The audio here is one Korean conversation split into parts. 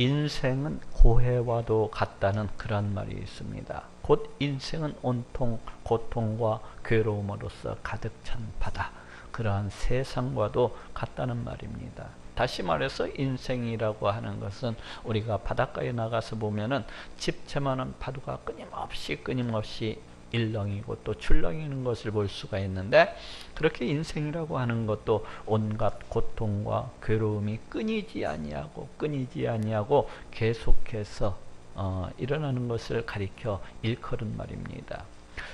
인생은 고해와도 같다는 그런 말이 있습니다. 곧 인생은 온통 고통과 괴로움으로서 가득 찬 바다, 그러한 세상과도 같다는 말입니다. 다시 말해서 인생이라고 하는 것은 우리가 바닷가에 나가서 보면은 집채만한 파도가 끊임없이 일렁이고 또 출렁이는 것을 볼 수가 있는데, 그렇게 인생이라고 하는 것도 온갖 고통과 괴로움이 끊이지 아니하고 계속해서 일어나는 것을 가리켜 일컬은 말입니다.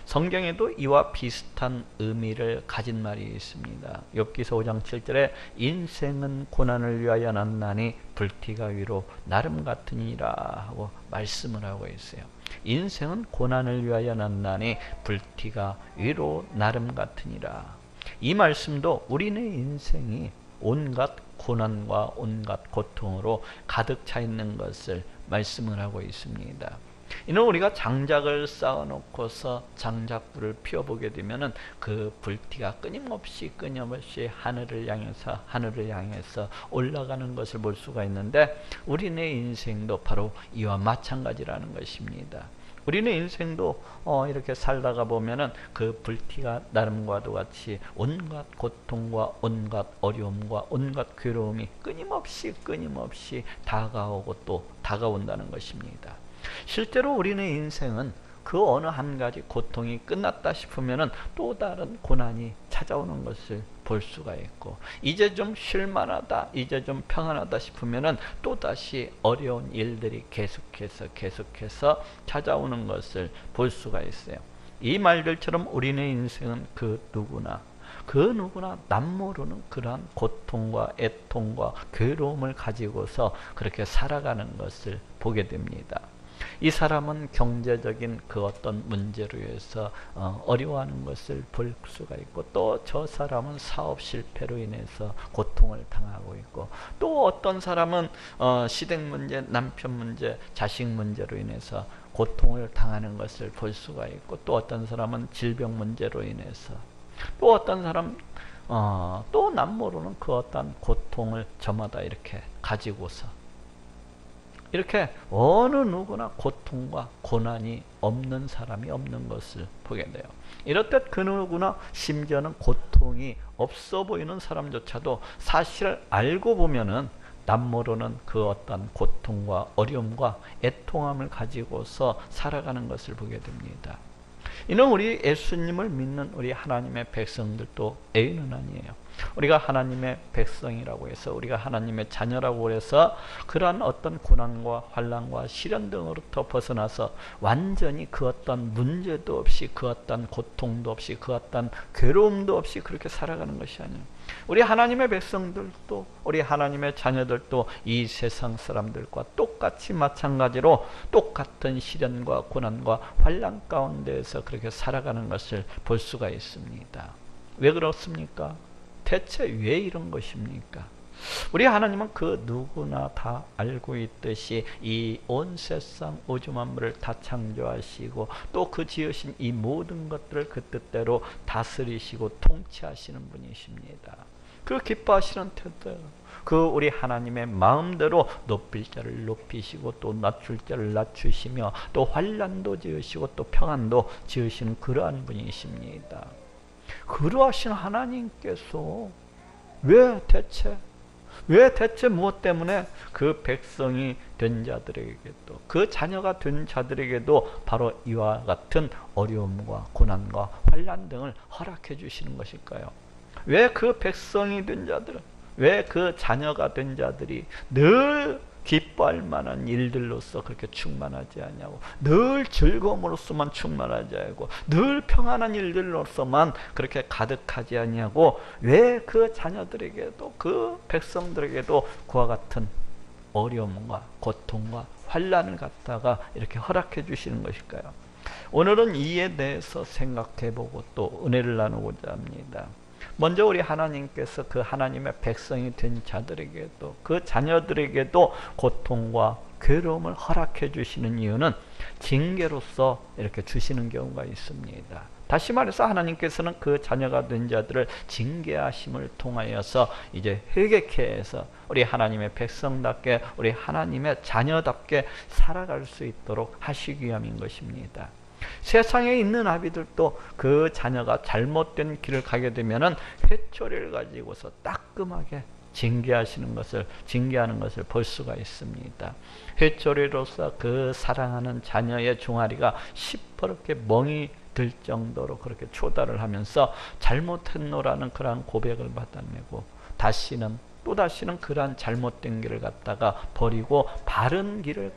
성경에도 이와 비슷한 의미를 가진 말이 있습니다. 욥기서 5장 7절에 인생은 고난을 위하여 났나니 불티가 위로 나름 같으니라 하고 말씀을 하고 있어요. 인생은 고난을 위하여 났나니 불티가 위로 나름 같으니라. 이 말씀도 우리네 인생이 온갖 고난과 온갖 고통으로 가득 차 있는 것을 말씀을 하고 있습니다. 이는 우리가 장작을 쌓아놓고서 장작불을 피워보게 되면은 그 불티가 끊임없이 하늘을 향해서 올라가는 것을 볼 수가 있는데, 우리네 인생도 바로 이와 마찬가지라는 것입니다. 우리는 인생도 이렇게 살다가 보면은 그 불티가 나름과도 같이 온갖 고통과 온갖 어려움과 온갖 괴로움이 끊임없이 다가오고 또 다가온다는 것입니다. 실제로 우리는 인생은 그 어느 한 가지 고통이 끝났다 싶으면은 또 다른 고난이 찾아오는 것을 볼 수가 있고, 이제 좀 쉴만하다, 이제 좀 평안하다 싶으면은 또 다시 어려운 일들이 계속해서 찾아오는 것을 볼 수가 있어요. 이 말들처럼 우리는 인생은 그 누구나 남모르는 그러한 고통과 애통과 괴로움을 가지고서 그렇게 살아가는 것을 보게 됩니다. 이 사람은 경제적인 그 어떤 문제로 해서 어려워하는 것을 볼 수가 있고, 또 저 사람은 사업 실패로 인해서 고통을 당하고 있고, 또 어떤 사람은 시댁 문제, 남편 문제, 자식 문제로 인해서 고통을 당하는 것을 볼 수가 있고, 또 어떤 사람은 질병 문제로 인해서, 또 어떤 사람 또 남모르는 그 어떤 고통을 저마다 이렇게 가지고서 이렇게 어느 누구나 고통과 고난이 없는 사람이 없는 것을 보게 돼요. 이렇듯 그 누구나, 심지어는 고통이 없어 보이는 사람조차도 사실을 알고 보면은 남모르는 그 어떤 고통과 어려움과 애통함을 가지고서 살아가는 것을 보게 됩니다. 이는 우리 예수님을 믿는 우리 하나님의 백성들도 애인은 아니에요. 우리가 하나님의 백성이라고 해서, 우리가 하나님의 자녀라고 해서 그러한 어떤 고난과 환난과 시련 등으로부터 벗어나서 완전히 그 어떤 문제도 없이, 그 어떤 고통도 없이, 그 어떤 괴로움도 없이 그렇게 살아가는 것이 아니에요. 우리 하나님의 백성들도, 우리 하나님의 자녀들도 이 세상 사람들과 똑같이 마찬가지로 똑같은 시련과 고난과 환난 가운데에서 그렇게 살아가는 것을 볼 수가 있습니다. 왜 그렇습니까? 대체 왜 이런 것입니까? 우리 하나님은 그 누구나 다 알고 있듯이 이 온 세상 우주 만물을 다 창조하시고, 또 그 지으신 이 모든 것들을 그 뜻대로 다스리시고 통치하시는 분이십니다. 그 기뻐하시는 태도, 그 우리 하나님의 마음대로 높일 자를 높이시고 또 낮출 자를 낮추시며, 또 환난도 지으시고 또 평안도 지으시는 그러한 분이십니다. 그러하신 하나님께서 왜 대체 무엇 때문에 그 백성이 된 자들에게도, 그 자녀가 된 자들에게도 바로 이와 같은 어려움과 고난과 환난 등을 허락해 주시는 것일까요? 왜 그 백성이 된 자들은, 왜 그 자녀가 된 자들이 늘 기뻐할 만한 일들로서 그렇게 충만하지 않냐고, 늘 즐거움으로서만 충만하지 않고, 늘 평안한 일들로서만 그렇게 가득하지 않냐고, 왜 그 자녀들에게도, 그 백성들에게도 그와 같은 어려움과 고통과 환난을 갖다가 이렇게 허락해 주시는 것일까요? 오늘은 이에 대해서 생각해보고 또 은혜를 나누고자 합니다. 먼저 우리 하나님께서 그 하나님의 백성이 된 자들에게도, 그 자녀들에게도 고통과 괴로움을 허락해 주시는 이유는 징계로서 이렇게 주시는 경우가 있습니다. 다시 말해서 하나님께서는 그 자녀가 된 자들을 징계하심을 통하여서 이제 회개케 해서 우리 하나님의 백성답게, 우리 하나님의 자녀답게 살아갈 수 있도록 하시기 위함인 것입니다. 세상에 있는 아비들도 그 자녀가 잘못된 길을 가게 되면은 회초리를 가지고서 따끔하게 징계하는 것을 볼 수가 있습니다. 회초리로서 그 사랑하는 자녀의 종아리가 시퍼렇게 멍이 들 정도로 그렇게 초달을 하면서 잘못했노라는 그러한 고백을 받아내고 또다시는 그러한 잘못된 길을 갖다가 버리고 바른 길을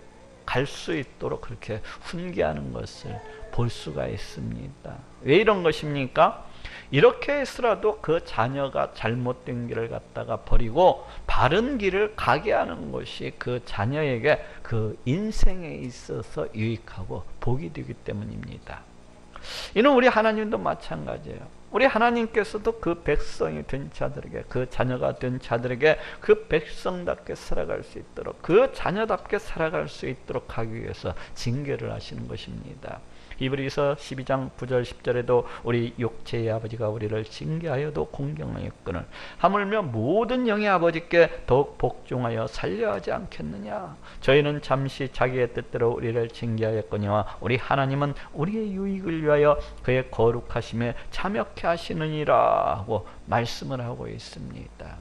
갈 수 있도록 그렇게 훈계하는 것을 볼 수가 있습니다. 왜 이런 것입니까? 이렇게 해서라도 그 자녀가 잘못된 길을 갖다가 버리고 바른 길을 가게 하는 것이 그 자녀에게 그 인생에 있어서 유익하고 복이 되기 때문입니다. 이는 우리 하나님도 마찬가지예요. 우리 하나님께서도 그 백성이 된 자들에게, 그 자녀가 된 자들에게 그 백성답게 살아갈 수 있도록, 그 자녀답게 살아갈 수 있도록 하기 위해서 징계를 하시는 것입니다. 히브리서 12장 9절 10절에도 우리 육체의 아버지가 우리를 징계하여도 공경하였거늘 하물며 모든 영의 아버지께 더욱 복종하여 살려 하지 않겠느냐. 저희는 잠시 자기의 뜻대로 우리를 징계하였거니와 우리 하나님은 우리의 유익을 위하여 그의 거룩하심에 참여케 하시느니라 하고 말씀을 하고 있습니다.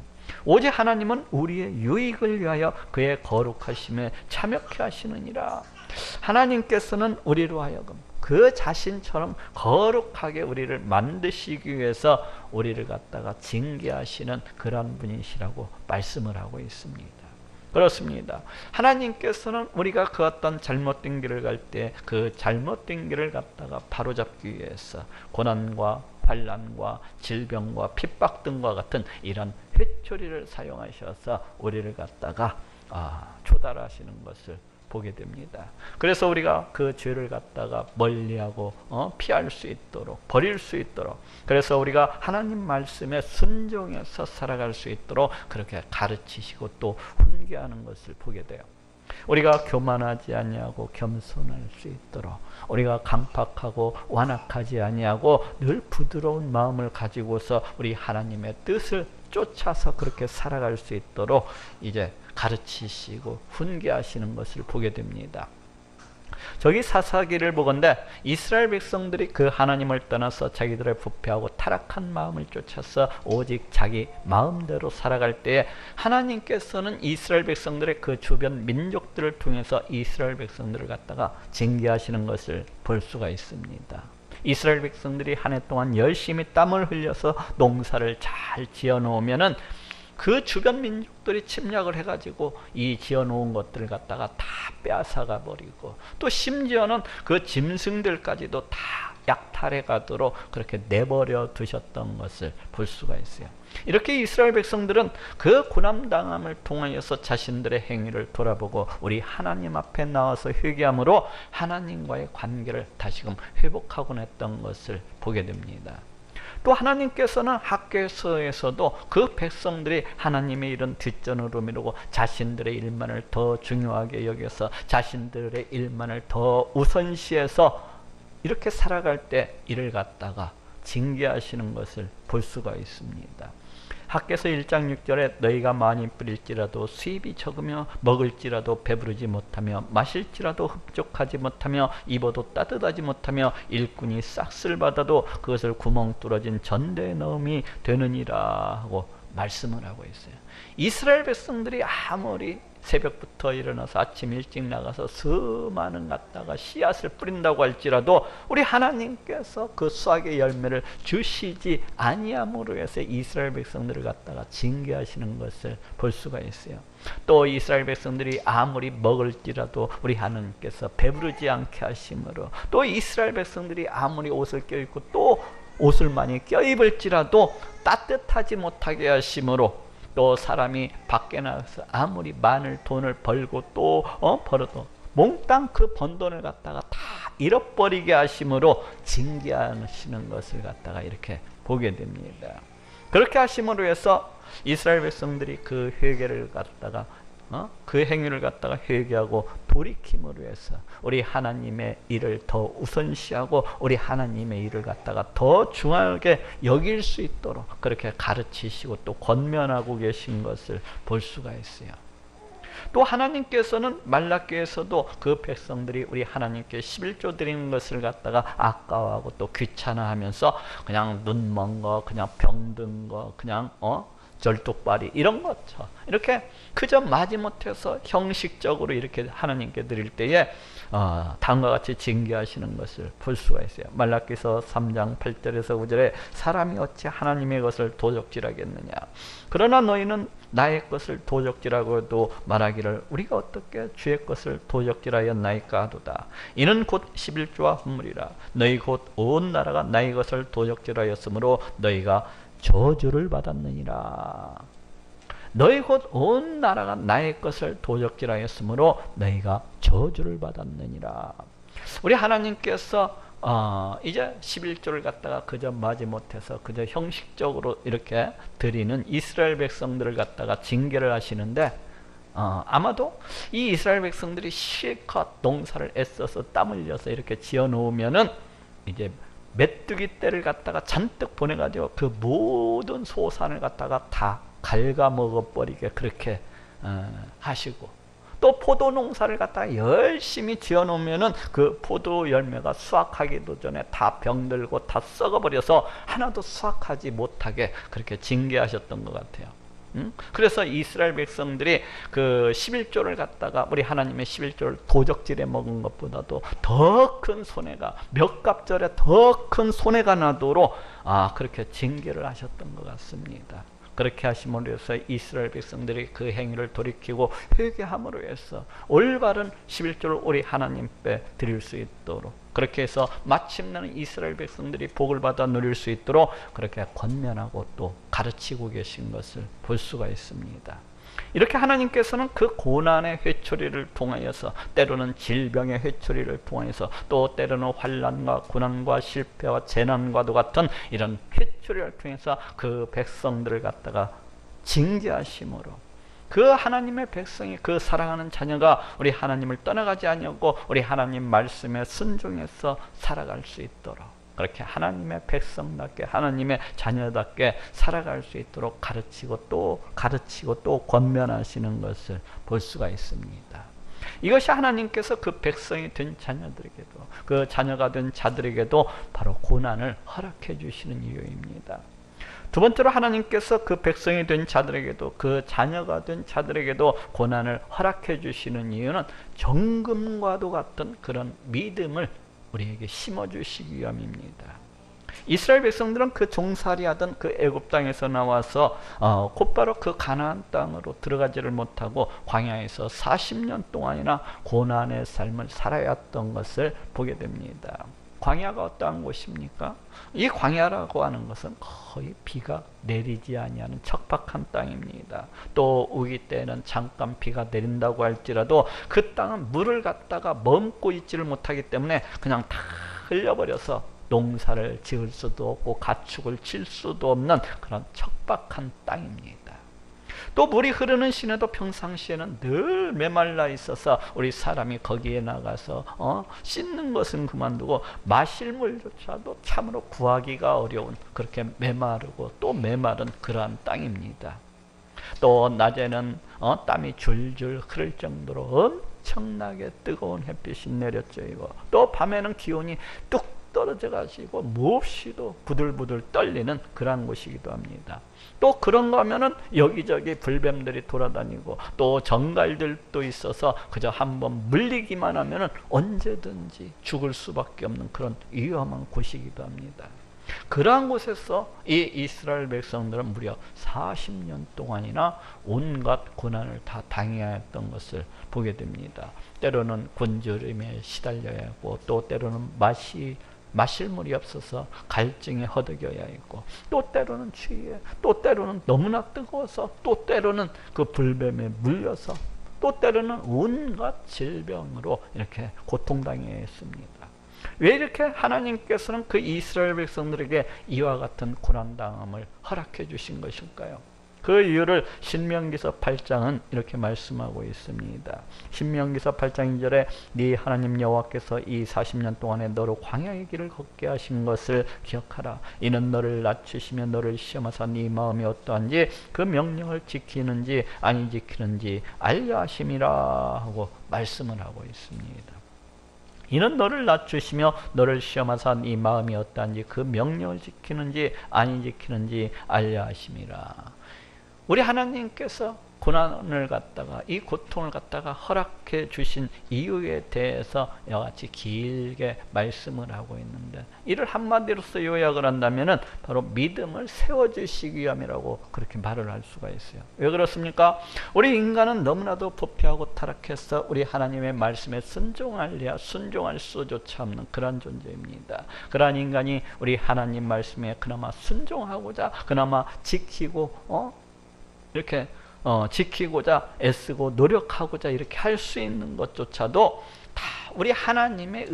오직 하나님은 우리의 유익을 위하여 그의 거룩하심에 참여케 하시느니라. 하나님께서는 우리로 하여금 그 자신처럼 거룩하게 우리를 만드시기 위해서 우리를 갖다가 징계하시는 그런 분이시라고 말씀을 하고 있습니다. 그렇습니다. 하나님께서는 우리가 그 어떤 잘못된 길을 갈 때 그 잘못된 길을 갖다가 바로잡기 위해서 고난과 환난과 질병과 핍박 등과 같은 이런 회초리를 사용하셔서 우리를 갖다가 초달하시는 것을 보게 됩니다. 그래서 우리가 그 죄를 갖다가 멀리하고 피할 수 있도록, 버릴 수 있도록, 그래서 우리가 하나님 말씀에 순종해서 살아갈 수 있도록 그렇게 가르치시고 또 훈계하는 것을 보게 돼요. 우리가 교만하지 아니하고 겸손할 수 있도록, 우리가 강팍하고 완악하지 아니하고 늘 부드러운 마음을 가지고서 우리 하나님의 뜻을 쫓아서 그렇게 살아갈 수 있도록 이제 가르치시고 훈계하시는 것을 보게 됩니다. 저기 사사기를 보건대 이스라엘 백성들이 그 하나님을 떠나서 자기들의 부패하고 타락한 마음을 쫓아서 오직 자기 마음대로 살아갈 때에 하나님께서는 이스라엘 백성들의 그 주변 민족들을 통해서 이스라엘 백성들을 갖다가 징계하시는 것을 볼 수가 있습니다. 이스라엘 백성들이 한 해 동안 열심히 땀을 흘려서 농사를 잘 지어놓으면은 그 주변 민족들이 침략을 해가지고 이 지어놓은 것들을 갖다가 다 빼앗아가 버리고 또 심지어는 그 짐승들까지도 다 약탈해 가도록 그렇게 내버려 두셨던 것을 볼 수가 있어요. 이렇게 이스라엘 백성들은 그 고난당함을 통하여서 자신들의 행위를 돌아보고 우리 하나님 앞에 나와서 회개함으로 하나님과의 관계를 다시금 회복하곤 했던 것을 보게 됩니다. 또 하나님께서는 학교에서도 그 백성들이 하나님의 일은 뒷전으로 미루고 자신들의 일만을 더 중요하게 여겨서 자신들의 일만을 더 우선시해서 이렇게 살아갈 때 이를 갖다가 징계하시는 것을 볼 수가 있습니다. 학개서 1장 6절에 너희가 많이 뿌릴지라도 수입이 적으며 먹을지라도 배부르지 못하며 마실지라도 흡족하지 못하며 입어도 따뜻하지 못하며 일꾼이 싹쓸 받아도 그것을 구멍 뚫어진 전대에 넣음이 되느니라 하고 말씀을 하고 있어요. 이스라엘 백성들이 아무리 새벽부터 일어나서 아침 일찍 나가서 수많은 갖다가 씨앗을 뿌린다고 할지라도 우리 하나님께서 그 수확의 열매를 주시지 아니함으로 해서 이스라엘 백성들을 갖다가 징계하시는 것을 볼 수가 있어요. 또 이스라엘 백성들이 아무리 먹을지라도 우리 하나님께서 배부르지 않게 하심으로, 또 이스라엘 백성들이 아무리 옷을 껴입고 또 옷을 많이 껴입을지라도 따뜻하지 못하게 하심으로, 또 사람이 밖에 나가서 아무리 많은 돈을 벌고 또 벌어도 몽땅 그 번 돈을 갖다가 다 잃어버리게 하심으로 징계하시는 것을 갖다가 이렇게 보게 됩니다. 그렇게 하심으로 해서 이스라엘 백성들이 그 회개를 갖다가 그 행위를 갖다가 회개하고 돌이킴으로 해서 우리 하나님의 일을 더 우선시하고 우리 하나님의 일을 갖다가 더 중하게 여길 수 있도록 그렇게 가르치시고 또 권면하고 계신 것을 볼 수가 있어요. 또 하나님께서는 말라기에서도 그 백성들이 우리 하나님께 11조 드리는 것을 갖다가 아까워하고 또 귀찮아하면서 그냥 눈 먼 거, 그냥 병든 거, 그냥 절뚝발이 이런 것처 이렇게 그저 마지못해서 형식적으로 이렇게 하나님께 드릴 때에 다음과 같이 징계하시는 것을 볼 수가 있어요. 말라기서 3장 8절에서 9절에 사람이 어찌 하나님의 것을 도적질하겠느냐. 그러나 너희는 나의 것을 도적질하고 해도 말하기를 우리가 어떻게 주의 것을 도적질하였나이까 하도다. 이는 곧 11조와 헌물이라. 너희 곧 온 나라가 나의 것을 도적질하였으므로 너희가 저주를 받았느니라. 너희 곧 온 나라가 나의 것을 도적질하였으므로 너희가 저주를 받았느니라. 우리 하나님께서 이제 11조를 갖다가 그저 마지못해서 그저 형식적으로 이렇게 드리는 이스라엘 백성들을 갖다가 징계를 하시는데 아마도 이 이스라엘 백성들이 실컷 농사를 애써서 땀 흘려서 이렇게 지어 놓으면은 이제 메뚜기 떼를 갖다가 잔뜩 보내가지고 그 모든 소산을 갖다가 다 갉아먹어 버리게 그렇게 하시고, 또 포도 농사를 갖다가 열심히 지어 놓으면은 그 포도 열매가 수확하기도 전에 다 병들고 다 썩어버려서 하나도 수확하지 못하게 그렇게 징계하셨던 것 같아요. 그래서 이스라엘 백성들이 그 11조를 갖다가 우리 하나님의 11조를 도적질해 먹은 것보다도 더 큰 손해가, 몇 갑절에 더 큰 손해가 나도록 그렇게 징계를 하셨던 것 같습니다. 그렇게 하심으로 해서 이스라엘 백성들이 그 행위를 돌이키고 회개함으로 해서 올바른 11조를 우리 하나님께 드릴 수 있도록, 그렇게 해서 마침내는 이스라엘 백성들이 복을 받아 누릴 수 있도록 그렇게 권면하고 또 가르치고 계신 것을 볼 수가 있습니다. 이렇게 하나님께서는 그 고난의 회초리를 통하여서, 때로는 질병의 회초리를 통하여서, 또 때로는 환난과 고난과 실패와 재난과도 같은 이런 회초리를 통해서 그 백성들을 갖다가 징계하심으로, 그 하나님의 백성이, 그 사랑하는 자녀가 우리 하나님을 떠나가지 아니하고 우리 하나님 말씀에 순종해서 살아갈 수 있도록, 그렇게 하나님의 백성답게, 하나님의 자녀답게 살아갈 수 있도록 가르치고 또 권면하시는 것을 볼 수가 있습니다. 이것이 하나님께서 그 백성이 된 자녀들에게도, 그 자녀가 된 자들에게도 바로 고난을 허락해 주시는 이유입니다. 두 번째로 하나님께서 그 백성이 된 자들에게도, 그 자녀가 된 자들에게도 고난을 허락해 주시는 이유는 정금과도 같은 그런 믿음을 우리에게 심어주시기 위함입니다. 이스라엘 백성들은 그 종살이하던 그 애굽 땅에서 나와서 곧바로 그 가나안 땅으로 들어가지를 못하고 광야에서 40년 동안이나 고난의 삶을 살아야 했던 것을 보게 됩니다. 광야가 어떠한 곳입니까? 이 광야라고 하는 것은 거의 비가 내리지 아니하는 척박한 땅입니다. 또 우기 때는 잠깐 비가 내린다고 할지라도 그 땅은 물을 갖다가 머금고 있지를 못하기 때문에 그냥 다 흘려버려서 농사를 지을 수도 없고 가축을 칠 수도 없는 그런 척박한 땅입니다. 또 물이 흐르는 시내도 평상시에는 늘 메말라 있어서 우리 사람이 거기에 나가서 씻는 것은 그만두고 마실 물조차도 참으로 구하기가 어려운, 그렇게 메마르고 또 메마른 그러한 땅입니다. 또 낮에는 땀이 줄줄 흐를 정도로 엄청나게 뜨거운 햇빛이 내려쬐고, 또 밤에는 기온이 뚝 떨어져 가지고 몹시도 부들부들 떨리는 그러한 곳이기도 합니다. 또 그런가 하면은 여기저기 불뱀들이 돌아다니고 또 정갈들도 있어서 그저 한번 물리기만 하면은 언제든지 죽을 수밖에 없는 그런 위험한 곳이기도 합니다. 그러한 곳에서 이 이스라엘 백성들은 무려 40년 동안이나 온갖 고난을 다 당해야 했던 것을 보게 됩니다. 때로는 굶주림에 시달려야 하고, 또 때로는 마실 물이 없어서 갈증에 허덕여야 했고, 또 때로는 추위에, 또 때로는 너무나 뜨거워서, 또 때로는 그 불뱀에 물려서, 또 때로는 온갖 질병으로 이렇게 고통당해야 했습니다. 왜 이렇게 하나님께서는 그 이스라엘 백성들에게 이와 같은 고난당함을 허락해 주신 것일까요? 그 이유를 신명기서 8장은 이렇게 말씀하고 있습니다. 신명기서 8장 2절에 네 하나님 여호와께서 이 40년 동안에 너로 광야의 길을 걷게 하신 것을 기억하라. 이는 너를 낮추시며 너를 시험하사 네 마음이 어떠한지 그 명령을 지키는지 아니 지키는지 알려 하심이라 하고 말씀을 하고 있습니다. 이는 너를 낮추시며 너를 시험하사 네 마음이 어떠한지 그 명령을 지키는지 아니 지키는지 알려 하심이라. 우리 하나님께서 고난을 갖다가 이 고통을 갖다가 허락해 주신 이유에 대해서 이와 같이 길게 말씀을 하고 있는데, 이를 한마디로서 요약을 한다면은 바로 믿음을 세워주시기 위함이라고 그렇게 말을 할 수가 있어요. 왜 그렇습니까? 우리 인간은 너무나도 부패하고 타락해서 우리 하나님의 말씀에 순종할 수조차 없는 그런 존재입니다. 그러한 인간이 우리 하나님 말씀에 그나마 순종하고자 그나마 지키고 이렇게 지키고자 애쓰고 노력하고자 이렇게 할 수 있는 것조차도 다 우리 하나님의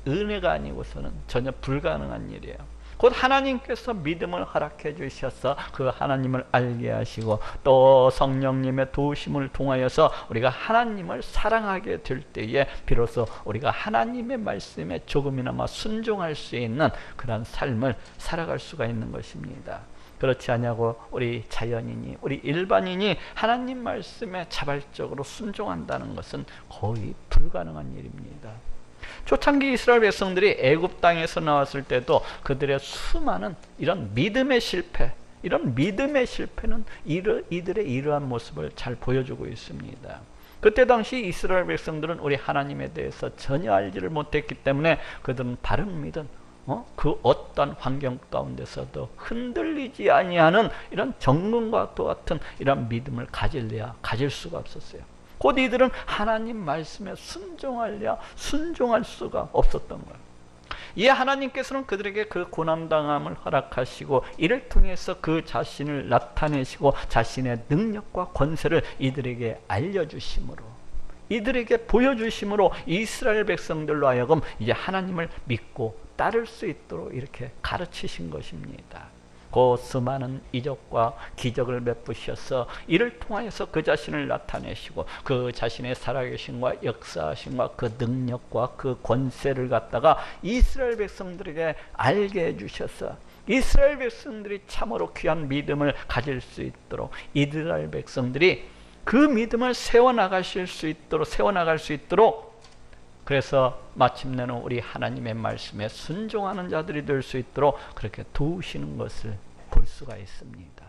은혜가 아니고서는 전혀 불가능한 일이에요. 곧 하나님께서 믿음을 허락해 주셔서 그 하나님을 알게 하시고 또 성령님의 도우심을 통하여서 우리가 하나님을 사랑하게 될 때에 비로소 우리가 하나님의 말씀에 조금이나마 순종할 수 있는 그런 삶을 살아갈 수가 있는 것입니다. 그렇지 않냐고 우리 자연인이, 우리 일반인이 하나님 말씀에 자발적으로 순종한다는 것은 거의 불가능한 일입니다. 초창기 이스라엘 백성들이 애굽 땅에서 나왔을 때도 그들의 수많은 이런 믿음의 실패는 이들의 이러한 모습을 잘 보여주고 있습니다. 그때 당시 이스라엘 백성들은 우리 하나님에 대해서 전혀 알지를 못했기 때문에 그들은 바른 믿음, 그 어떤 환경 가운데서도 흔들리지 아니하는 이런 정금과 같은 이런 믿음을 가질 수가 없었어요. 곧 이들은 하나님 말씀에 순종할 수가 없었던 거예요. 이에 하나님께서는 그들에게 그 고난당함을 허락하시고 이를 통해서 그 자신을 나타내시고 자신의 능력과 권세를 이들에게 알려주심으로, 이들에게 보여주심으로 이스라엘 백성들로 하여금 이제 하나님을 믿고 따를 수 있도록 이렇게 가르치신 것입니다. 그 수많은 이적과 기적을 베푸셔서 이를 통하여서 그 자신을 나타내시고 그 자신의 살아계심과 역사하심과 그 능력과 그 권세를 갖다가 이스라엘 백성들에게 알게 해주셔서 이스라엘 백성들이 참으로 귀한 믿음을 가질 수 있도록 이스라엘 백성들이 그 믿음을 세워나갈 수 있도록 그래서 마침내는 우리 하나님의 말씀에 순종하는 자들이 될 수 있도록 그렇게 도우시는 것을 볼 수가 있습니다.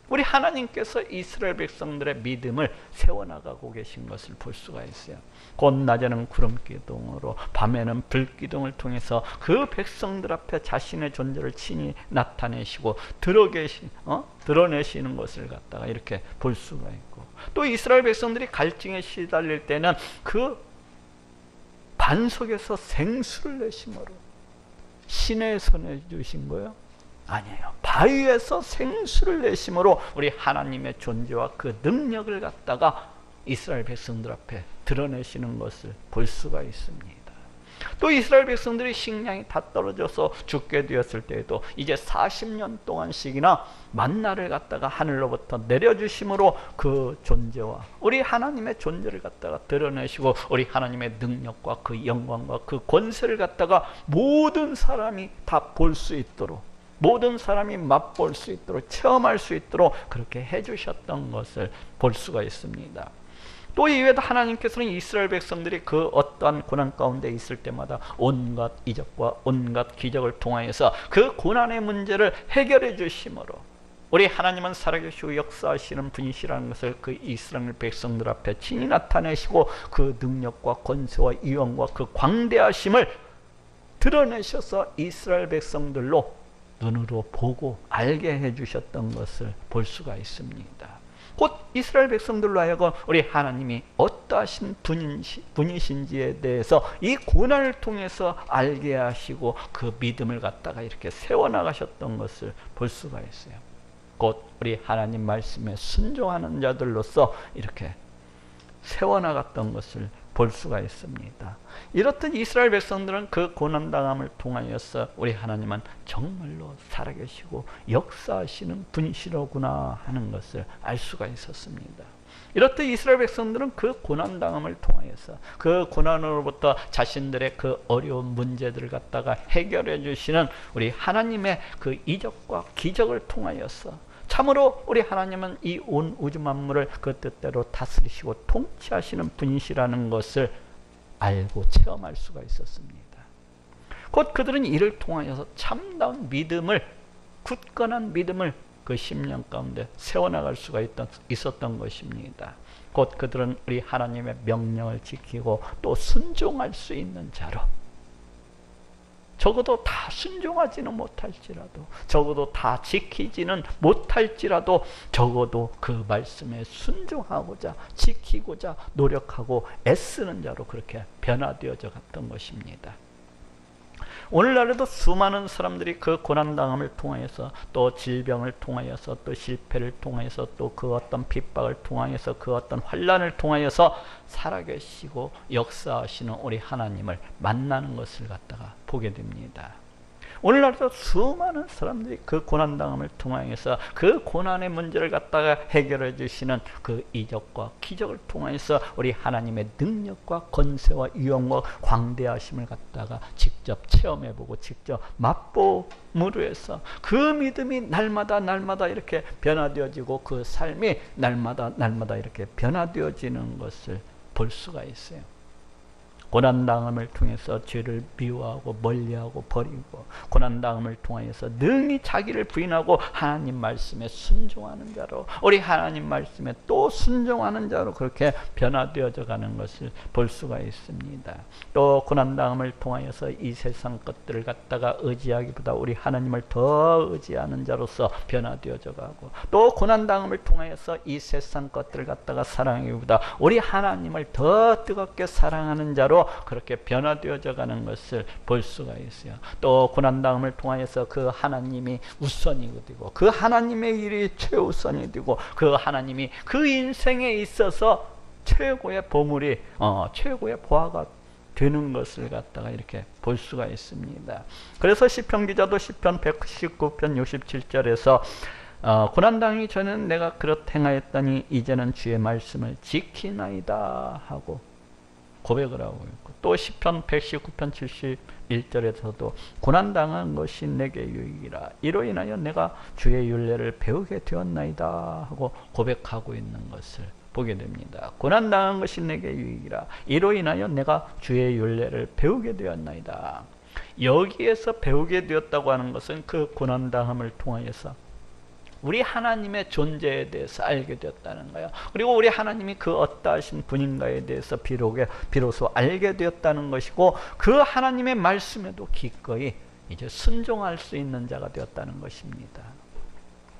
우리 하나님께서 이스라엘 백성들의 믿음을 세워나가고 계신 것을 볼 수가 있어요. 곧 낮에는 구름기둥으로 밤에는 불기둥을 통해서 그 백성들 앞에 자신의 존재를 친히 나타내시고 드러내시는 것을 갖다가 이렇게 볼 수가 있고, 또 이스라엘 백성들이 갈증에 시달릴 때는 그 반석에서 생수를 내심으로 시내에서 내주신 거예요? 아니에요. 바위에서 생수를 내심으로 우리 하나님의 존재와 그 능력을 갖다가 이스라엘 백성들 앞에 드러내시는 것을 볼 수가 있습니다. 또 이스라엘 백성들이 식량이 다 떨어져서 죽게 되었을 때에도 이제 40년 동안씩이나 만나를 갖다가 하늘로부터 내려주심으로 그 존재와 우리 하나님의 존재를 갖다가 드러내시고 우리 하나님의 능력과 그 영광과 그 권세를 갖다가 모든 사람이 다 볼 수 있도록, 모든 사람이 맛볼 수 있도록, 체험할 수 있도록 그렇게 해주셨던 것을 볼 수가 있습니다. 또 이외에도 하나님께서는 이스라엘 백성들이 그 어떠한 고난 가운데 있을 때마다 온갖 이적과 온갖 기적을 통하여서 그 고난의 문제를 해결해 주심으로 우리 하나님은 살아계시고 역사하시는 분이시라는 것을 그 이스라엘 백성들 앞에 친히 나타내시고 그 능력과 권세와 위엄과 그 광대하심을 드러내셔서 이스라엘 백성들로 눈으로 보고 알게 해주셨던 것을 볼 수가 있습니다. 곧 이스라엘 백성들로 하여금 우리 하나님이 어떠하신 분이신지에 대해서 이 고난을 통해서 알게 하시고 그 믿음을 갖다가 이렇게 세워나가셨던 것을 볼 수가 있어요. 곧 우리 하나님 말씀에 순종하는 자들로서 이렇게 세워나갔던 것을 볼 수가 있습니다. 이렇듯 이스라엘 백성들은 그 고난당함을 통하여서 우리 하나님은 정말로 살아계시고 역사하시는 분이시로구나 하는 것을 알 수가 있었습니다. 이렇듯 이스라엘 백성들은 그 고난당함을 통하여서 그 고난으로부터 자신들의 그 어려운 문제들을 갖다가 해결해 주시는 우리 하나님의 그 이적과 기적을 통하여서 참으로 우리 하나님은 이 온 우주 만물을 그 뜻대로 다스리시고 통치하시는 분이시라는 것을 알고 체험할 수가 있었습니다. 곧 그들은 이를 통하여서 참다운 믿음을, 굳건한 믿음을 그 10년 가운데 세워나갈 수가 있었던 것입니다. 곧 그들은 우리 하나님의 명령을 지키고 또 순종할 수 있는 자로, 적어도 다 순종하지는 못할지라도, 적어도 다 지키지는 못할지라도, 적어도 그 말씀에 순종하고자 지키고자 노력하고 애쓰는 자로 그렇게 변화되어져 갔던 것입니다. 오늘날에도 수많은 사람들이 그 고난당함을 통하여서, 또 질병을 통하여서, 또 실패를 통하여서, 또 그 어떤 핍박을 통하여서, 그 어떤 환난을 통하여서 살아계시고 역사하시는 우리 하나님을 만나는 것을 갖다가 보게 됩니다. 오늘날도 수많은 사람들이 그 고난당함을 통하여서 그 고난의 문제를 갖다가 해결해 주시는 그 이적과 기적을 통해서 우리 하나님의 능력과 권세와 위엄과 광대하심을 갖다가 직접 체험해보고 직접 맛보므로 해서 그 믿음이 날마다 이렇게 변화되어지고 그 삶이 날마다 이렇게 변화되어지는 것을 볼 수가 있어요. 고난당함을 통해서 죄를 미워하고 멀리하고 버리고, 고난당함을 통하여서 능히 자기를 부인하고 하나님 말씀에 순종하는 자로, 우리 하나님 말씀에 또 순종하는 자로 그렇게 변화되어져 가는 것을 볼 수가 있습니다. 또 고난당함을 통하여서 이 세상 것들을 갖다가 의지하기보다 우리 하나님을 더 의지하는 자로서 변화되어져 가고, 또 고난당함을 통하여서 이 세상 것들을 갖다가 사랑하기보다 우리 하나님을 더 뜨겁게 사랑하는 자로 그렇게 변화되어져 가는 것을 볼 수가 있어요. 또 고난당함을 통하여서 그 하나님이 우선이 되고, 그 하나님의 일이 최우선이 되고, 그 하나님이 그 인생에 있어서 최고의 보물이 최고의 보화가 되는 것을 갖다가 이렇게 볼 수가 있습니다. 그래서 시편 기자도 시편 119편 67절에서 고난당하기 전에는 내가 그렇게 행하였더니 이제는 주의 말씀을 지키나이다 하고 고백을 하고 있고, 또 시편 119편 71절에서도 고난당한 것이 내게 유익이라, 이로 인하여 내가 주의 율례를 배우게 되었나이다 하고 고백하고 있는 것을 보게 됩니다. 고난당한 것이 내게 유익이라, 이로 인하여 내가 주의 율례를 배우게 되었나이다. 여기에서 배우게 되었다고 하는 것은 그 고난당함을 통하여서 우리 하나님의 존재에 대해서 알게 되었다는 거예요. 그리고 우리 하나님이 그 어떠하신 분인가에 대해서 비로소 알게 되었다는 것이고, 그 하나님의 말씀에도 기꺼이 이제 순종할 수 있는 자가 되었다는 것입니다.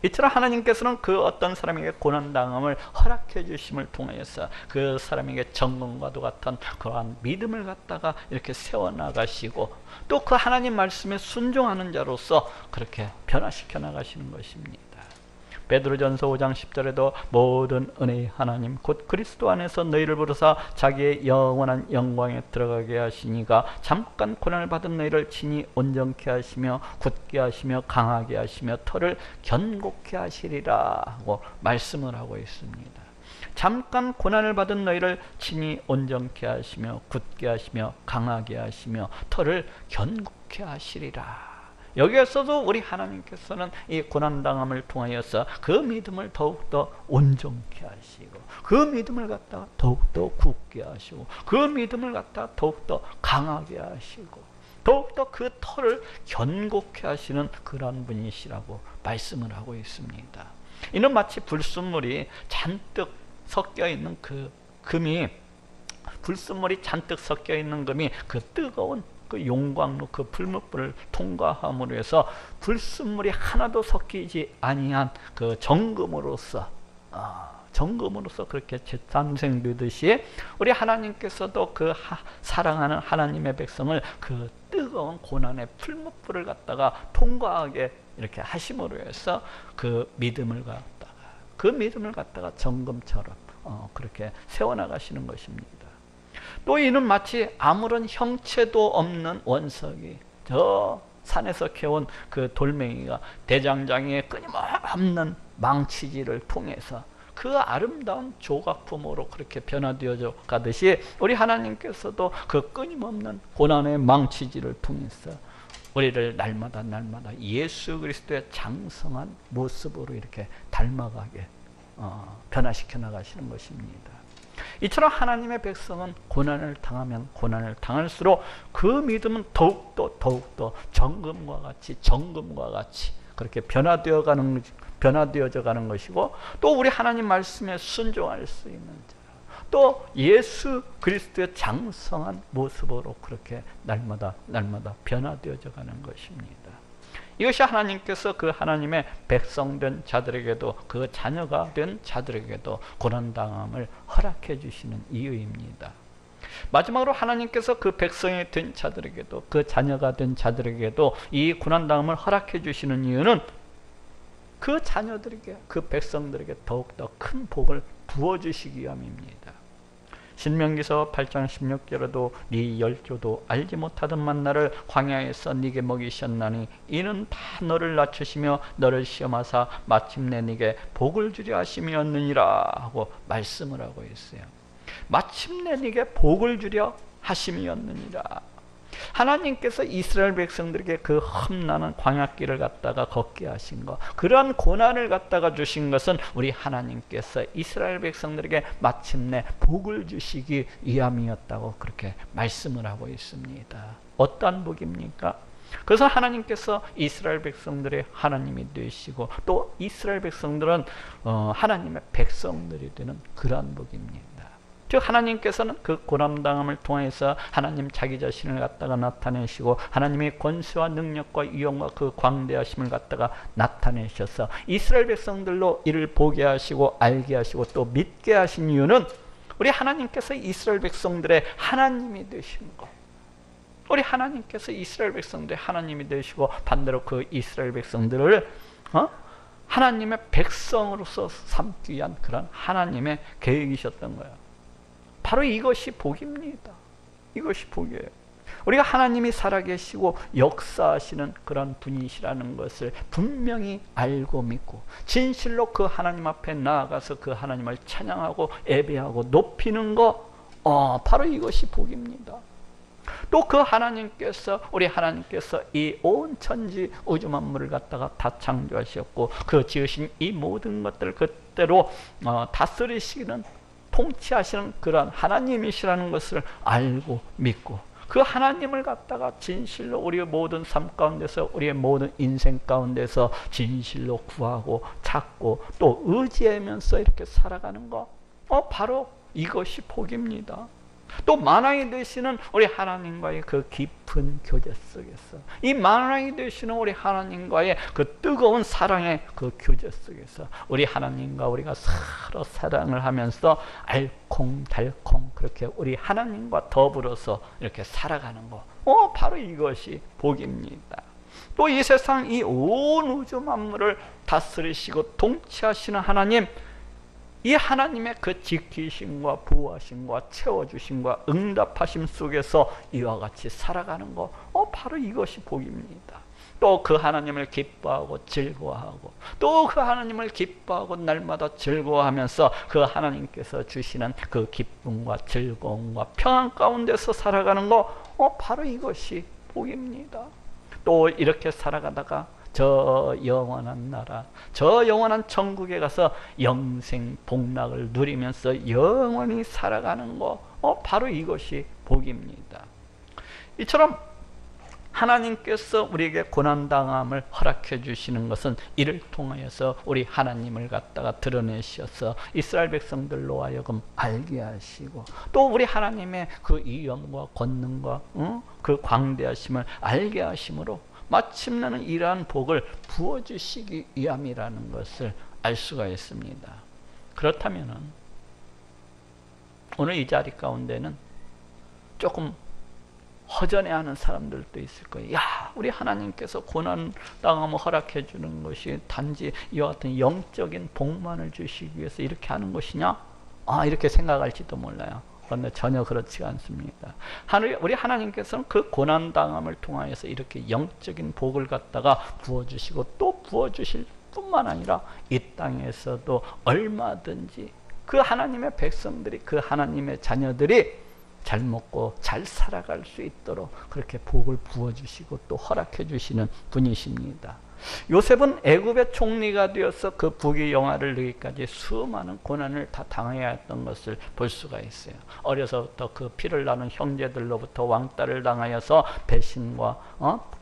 이처럼 하나님께서는 그 어떤 사람에게 고난당함을 허락해 주심을 통해서 그 사람에게 정금과도 같은 그러한 믿음을 갖다가 이렇게 세워나가시고, 또 그 하나님 말씀에 순종하는 자로서 그렇게 변화시켜 나가시는 것입니다. 베드로전서 5장 10절에도 모든 은혜의 하나님 곧 그리스도 안에서 너희를 부르사 자기의 영원한 영광에 들어가게 하시니가 잠깐 고난을 받은 너희를 친히 온전케 하시며 굳게 하시며 강하게 하시며 터를 견고케 하시리라 하고 말씀을 하고 있습니다. 잠깐 고난을 받은 너희를 친히 온전케 하시며 굳게 하시며 강하게 하시며 터를 견고케 하시리라. 여기에서도 우리 하나님께서는 이 고난당함을 통하여서 그 믿음을 더욱더 온전케 하시고, 그 믿음을 갖다가 더욱더 굳게 하시고, 그 믿음을 갖다가 더욱더 강하게 하시고, 더욱더 그 터를 견고케 하시는 그런 분이시라고 말씀을 하고 있습니다. 이는 마치 불순물이 잔뜩 섞여 있는 그 금이, 불순물이 잔뜩 섞여 있는 금이 그 뜨거운 그 용광로 그 불못불을 통과함으로 해서 불순물이 하나도 섞이지 아니한 그 정금으로서 그렇게 재탄생되듯이 우리 하나님께서도 그 사랑하는 하나님의 백성을 그 뜨거운 고난의 풀무불을 갖다가 통과하게 이렇게 하심으로 해서 그 믿음을 갖다가 정금처럼 그렇게 세워나가시는 것입니다. 또 이는 마치 아무런 형체도 없는 원석이, 저 산에서 캐온 그 돌멩이가 대장장이의 끊임없는 망치질을 통해서 그 아름다운 조각품으로 그렇게 변화되어져 가듯이, 우리 하나님께서도 그 끊임없는 고난의 망치질을 통해서 우리를 날마다 예수 그리스도의 장성한 모습으로 이렇게 닮아가게 변화시켜 나가시는 것입니다. 이처럼 하나님의 백성은 고난을 당하면 고난을 당할수록 그 믿음은 더욱더 정금과 같이 그렇게 변화되어져 가는 것이고, 또 우리 하나님 말씀에 순종할 수 있는 자, 또 예수 그리스도의 장성한 모습으로 그렇게 날마다 변화되어져 가는 것입니다. 이것이 하나님께서 그 하나님의 백성된 자들에게도, 그 자녀가 된 자들에게도 고난당함을 허락해 주시는 이유입니다. 마지막으로 하나님께서 그 백성이 된 자들에게도, 그 자녀가 된 자들에게도 이 고난당함을 허락해 주시는 이유는 그 자녀들에게, 그 백성들에게 더욱더 큰 복을 부어주시기 위함입니다. 신명기서 8장 16절에도 네 열조도 알지 못하던 만나를 광야에서 네게 먹이셨나니 이는 다 너를 낮추시며 너를 시험하사 마침내 네게 복을 주려 하심이었느니라 하고 말씀을 하고 있어요. 마침내 네게 복을 주려 하심이었느니라. 하나님께서 이스라엘 백성들에게 그 험난한 광야길을 갖다가 걷게 하신 것, 그러한 고난을 갖다가 주신 것은 우리 하나님께서 이스라엘 백성들에게 마침내 복을 주시기 위함이었다고 그렇게 말씀을 하고 있습니다. 어떠한 복입니까? 그래서 하나님께서 이스라엘 백성들의 하나님이 되시고, 또 이스라엘 백성들은 하나님의 백성들이 되는 그러한 복입니다. 즉 하나님께서는 그 고난당함을 통해서 하나님 자기 자신을 갖다가 나타내시고, 하나님의 권세와 능력과 위엄과 그 광대하심을 갖다가 나타내셔서 이스라엘 백성들로 이를 보게 하시고 알게 하시고 또 믿게 하신 이유는, 우리 하나님께서 이스라엘 백성들의 하나님이 되신 것, 우리 하나님께서 이스라엘 백성들의 하나님이 되시고 반대로 그 이스라엘 백성들을 하나님의 백성으로서 삼기 위한 그런 하나님의 계획이셨던 거예요. 바로 이것이 복입니다. 이것이 복이에요. 우리가 하나님이 살아계시고 역사하시는 그런 분이시라는 것을 분명히 알고 믿고 진실로 그 하나님 앞에 나아가서 그 하나님을 찬양하고 예배하고 높이는 것, 바로 이것이 복입니다. 또 그 하나님께서, 우리 하나님께서 이 온 천지 우주 만물을 갖다가 다 창조하셨고 그 지으신 이 모든 것들을 그대로 다스리시는, 통치하시는 그러한 하나님이시라는 것을 알고 믿고, 그 하나님을 갖다가 진실로 우리의 모든 삶 가운데서, 우리의 모든 인생 가운데서 진실로 구하고 찾고 또 의지하면서 이렇게 살아가는 것, 바로 이것이 복입니다. 또 만왕이 되시는 우리 하나님과의 그 깊은 교제 속에서, 이 만왕이 되시는 우리 하나님과의 그 뜨거운 사랑의 그 교제 속에서 우리 하나님과 우리가 서로 사랑을 하면서 알콩달콩 그렇게 우리 하나님과 더불어서 이렇게 살아가는 것, 바로 이것이 복입니다. 또 이 세상 이 온 우주 만물을 다스리시고 통치하시는 하나님, 이 하나님의 그 지키심과 보호하심과 채워주심과 응답하심 속에서 이와 같이 살아가는 것, 바로 이것이 복입니다. 또 그 하나님을 기뻐하고 즐거워하고, 또 그 하나님을 기뻐하고 날마다 즐거워하면서 그 하나님께서 주시는 그 기쁨과 즐거움과 평안 가운데서 살아가는 것, 바로 이것이 복입니다. 또 이렇게 살아가다가 저 영원한 나라, 저 영원한 천국에 가서 영생 복락을 누리면서 영원히 살아가는 것, 바로 이것이 복입니다. 이처럼 하나님께서 우리에게 고난당함을 허락해 주시는 것은 이를 통하여서 우리 하나님을 갖다가 드러내셔서 이스라엘 백성들로 하여금 알게 하시고, 또 우리 하나님의 그 위엄과 권능과 그 광대하심을 알게 하심으로 마침내는 이러한 복을 부어주시기 위함이라는 것을 알 수가 있습니다. 그렇다면 오늘 이 자리 가운데는 조금 허전해하는 사람들도 있을 거예요. 야, 우리 하나님께서 고난당함을 허락해 주는 것이 단지 이와 같은 영적인 복만을 주시기 위해서 이렇게 하는 것이냐? 이렇게 생각할지도 몰라요. 그런데 전혀 그렇지가 않습니다. 우리 하나님께서는 그 고난당함을 통하여서 이렇게 영적인 복을 갖다가 부어주시고 또 부어주실 뿐만 아니라 이 땅에서도 얼마든지 그 하나님의 백성들이, 그 하나님의 자녀들이 잘 먹고 잘 살아갈 수 있도록 그렇게 복을 부어주시고 또 허락해 주시는 분이십니다. 요셉은 애굽의 총리가 되어서 그 부귀 영화를 누리기까지 수많은 고난을 다 당해야 했던 것을 볼 수가 있어요. 어려서부터 그 피를 나눈 형제들로부터 왕따를 당하여서 배신과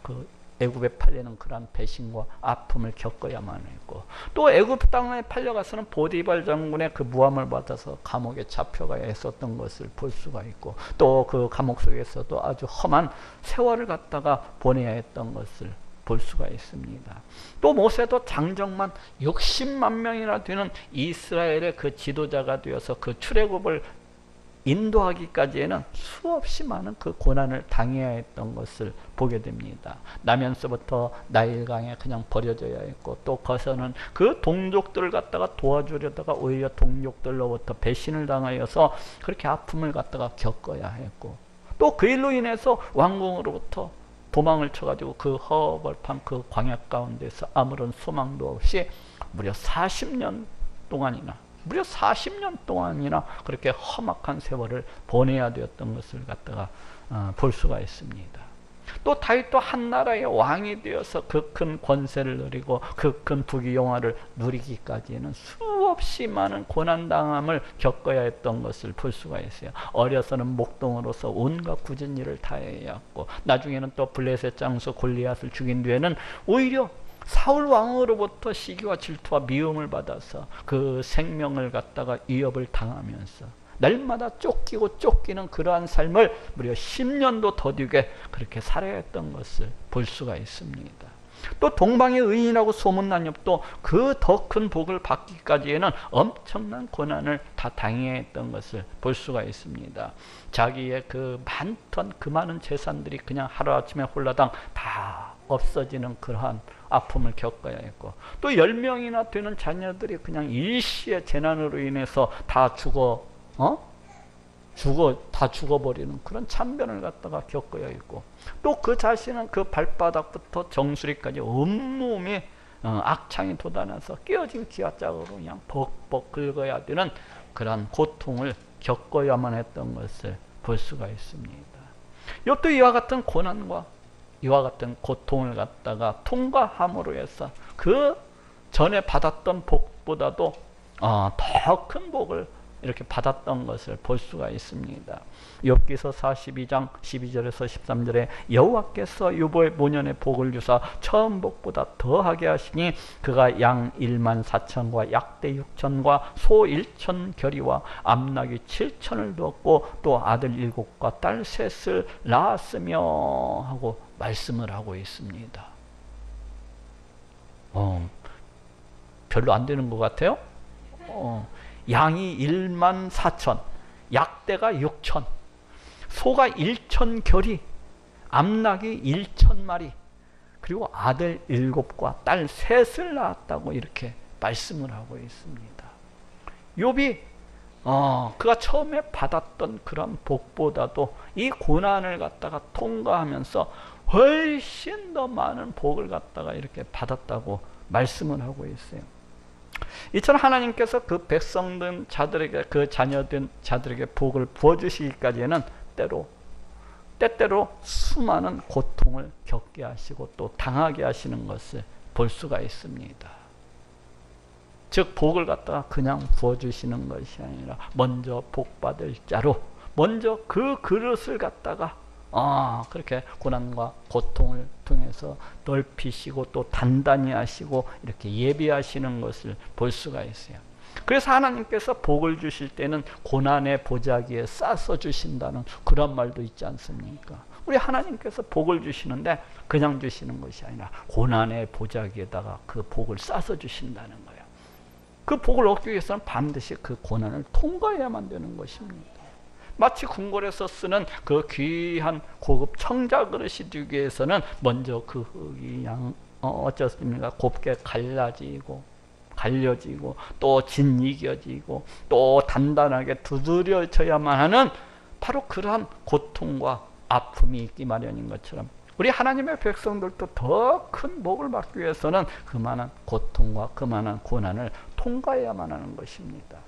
그 애굽에 팔리는 그러한 배신과 아픔을 겪어야만 했고, 또 애굽 땅에 팔려가서는 보디발 장군의 그 무함을 받아서 감옥에 잡혀가야 했었던 것을 볼 수가 있고, 또 그 감옥 속에서도 아주 험한 세월을 갖다가 보내야 했던 것을 볼 수가 있습니다. 또 모세도 장정만 60만 명이나 되는 이스라엘의 그 지도자가 되어서 그 출애굽을 인도하기까지에는 수없이 많은 그 고난을 당해야 했던 것을 보게 됩니다. 나면서부터 나일강에 그냥 버려져야 했고, 또 거기서는 그 동족들을 갖다가 도와주려다가 오히려 동족들로부터 배신을 당하여서 그렇게 아픔을 갖다가 겪어야 했고, 또 그 일로 인해서 왕궁으로부터 도망을 쳐가지고 그 허벌판 그 광야 가운데서 아무런 소망도 없이 무려 40년 동안이나 그렇게 험악한 세월을 보내야 되었던 것을 갖다가 볼 수가 있습니다. 또 다윗도 한 나라의 왕이 되어서 그 큰 권세를 누리고 그 큰 부귀영화를 누리기까지는 수없이 많은 고난당함을 겪어야 했던 것을 볼 수가 있어요. 어려서는 목동으로서 온갖 굳은 일을 다 해야 했고, 나중에는 또 블레셋 장수 골리앗을 죽인 뒤에는 오히려 사울 왕으로부터 시기와 질투와 미움을 받아서 그 생명을 갖다가 위협을 당하면서 날마다 쫓기는 그러한 삶을 무려 10년도 더디게 그렇게 살아야 했던 것을 볼 수가 있습니다. 또 동방의 의인이라고 소문난 욥도 그 더 큰 복을 받기까지에는 엄청난 고난을 다 당해야 했던 것을 볼 수가 있습니다. 자기의 그 많던 그 많은 재산들이 그냥 하루아침에 홀라당 다 없어지는 그러한 아픔을 겪어야 했고, 또 10명이나 되는 자녀들이 그냥 일시의 재난으로 인해서 다 죽어버리는 그런 참변을 갖다가 겪어야 했고, 또 그 자신은 그 발바닥부터 정수리까지 온몸이 악창이 돋아나서 깨어진 기와짝으로 그냥 벅벅 긁어야 되는 그런 고통을 겪어야만 했던 것을 볼 수가 있습니다. 욥도 이와 같은 고난과 이와 같은 고통을 갖다가 통과함으로 해서 그 전에 받았던 복보다도 더 큰 복을 이렇게 받았던 것을 볼 수가 있습니다. 욥기서 42장 12절에서 13절에 여호와께서 욥의 모년의 복을 주사 처음 복보다 더하게 하시니 그가 양 1만 4천과 약대 6천과 소 1천 겨리와 암나귀 7천을 두었고 또 아들 7과 딸 3을 낳았으며 하고 말씀을 하고 있습니다. 별로 안 되는 것 같아요. 양이 1만 4천, 약대가 6천, 소가 1천 겨리, 암나귀 1천 마리, 그리고 아들 7과 딸 3을 낳았다고 이렇게 말씀을 하고 있습니다. 욥이 그가 처음에 받았던 그런 복보다도 이 고난을 갖다가 통과하면서 훨씬 더 많은 복을 갖다가 이렇게 받았다고 말씀을 하고 있어요. 이처럼 하나님께서 그 백성된 자들에게, 그 자녀된 자들에게 복을 부어주시기까지는 때때로 수많은 고통을 겪게 하시고 또 당하게 하시는 것을 볼 수가 있습니다. 즉 복을 갖다가 그냥 부어주시는 것이 아니라 먼저 복받을 자로 먼저 그 그릇을 갖다가 그렇게 고난과 고통을 통해서 넓히시고 또 단단히 하시고 이렇게 예비하시는 것을 볼 수가 있어요. 그래서 하나님께서 복을 주실 때는 고난의 보자기에 싸서 주신다는 그런 말도 있지 않습니까? 우리 하나님께서 복을 주시는데 그냥 주시는 것이 아니라 고난의 보자기에다가 그 복을 싸서 주신다는 거예요. 그 복을 얻기 위해서는 반드시 그 고난을 통과해야만 되는 것입니다. 마치 궁궐에서 쓰는 그 귀한 고급 청자 그릇이 되기 위해서는 먼저 그 흙이 어쩌습니까? 곱게 갈라지고 갈려지고 또 짓이겨지고 또 단단하게 두드려져야만 하는 바로 그러한 고통과 아픔이 있기 마련인 것처럼 우리 하나님의 백성들도 더 큰 복을 받기 위해서는 그만한 고통과 그만한 고난을 통과해야만 하는 것입니다.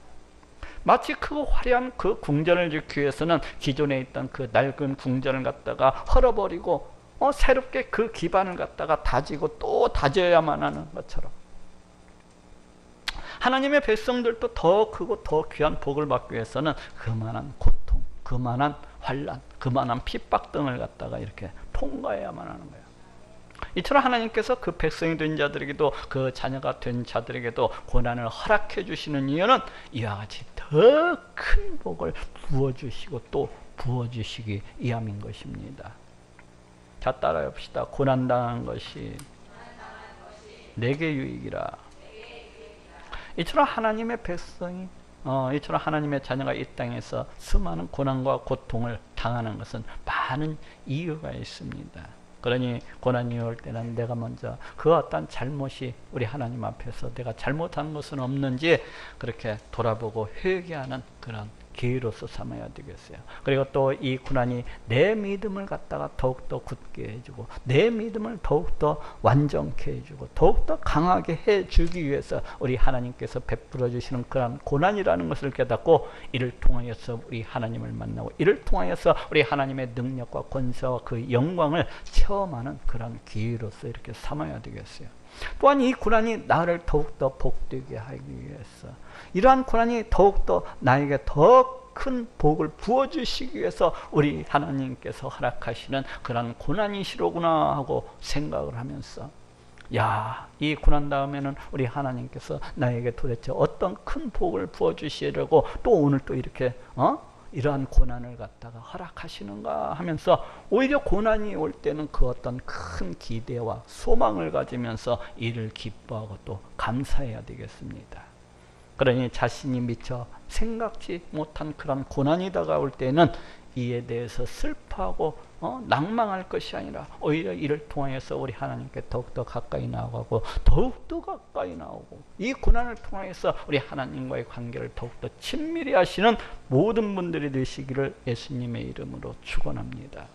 마치 그 화려한 그 궁전을 짓기 위해서는 기존에 있던 그 낡은 궁전을 갖다가 헐어버리고 새롭게 그 기반을 갖다가 다지고 또 다져야만 하는 것처럼 하나님의 백성들도 더 크고 더 귀한 복을 받기 위해서는 그만한 고통, 그만한 환난, 그만한 핍박 등을 갖다가 이렇게 통과해야만 하는 거예요. 이처럼 하나님께서 그 백성이 된 자들에게도 그 자녀가 된 자들에게도 고난을 허락해 주시는 이유는 이와 같이 더 큰 복을 부어주시고 또 부어주시기 위함인 것입니다. 자, 따라해 봅시다. 고난당한 것이 내게 유익이라. 이처럼 하나님의 백성이 이처럼 하나님의 자녀가 이 땅에서 수많은 고난과 고통을 당하는 것은 많은 이유가 있습니다. 그러니 고난이 올 때는 내가 먼저 그 어떤 잘못이 우리 하나님 앞에서 내가 잘못한 것은 없는지 그렇게 돌아보고 회개하는 그런 기회로서 삼아야 되겠어요. 그리고 또 이 고난이 내 믿음을 갖다가 더욱더 굳게 해주고 내 믿음을 더욱더 완전케 해주고 더욱더 강하게 해주기 위해서 우리 하나님께서 베풀어 주시는 그런 고난이라는 것을 깨닫고 이를 통하여서 우리 하나님을 만나고 이를 통하여서 우리 하나님의 능력과 권세와 그 영광을 체험하는 그런 기회로서 이렇게 삼아야 되겠어요. 또한 이 고난이 나를 더욱더 복되게 하기 위해서 이러한 고난이 더욱더 나에게 더 큰 복을 부어주시기 위해서 우리 하나님께서 허락하시는 그런 고난이시로구나 하고 생각을 하면서 야, 이 고난 다음에는 우리 하나님께서 나에게 도대체 어떤 큰 복을 부어주시려고 또 오늘 또 이렇게 이러한 고난을 갖다가 허락하시는가 하면서 오히려 고난이 올 때는 그 어떤 큰 기대와 소망을 가지면서 이를 기뻐하고 또 감사해야 되겠습니다. 그러니 자신이 미처 생각지 못한 그런 고난이 다가올 때는 이에 대해서 슬퍼하고 낭망할 것이 아니라 오히려 이를 통하여서 우리 하나님께 더욱더 가까이 나아가고 더욱더 가까이 나오고 이 고난을 통하여서 우리 하나님과의 관계를 더욱더 친밀히 하시는 모든 분들이 되시기를 예수님의 이름으로 축원합니다.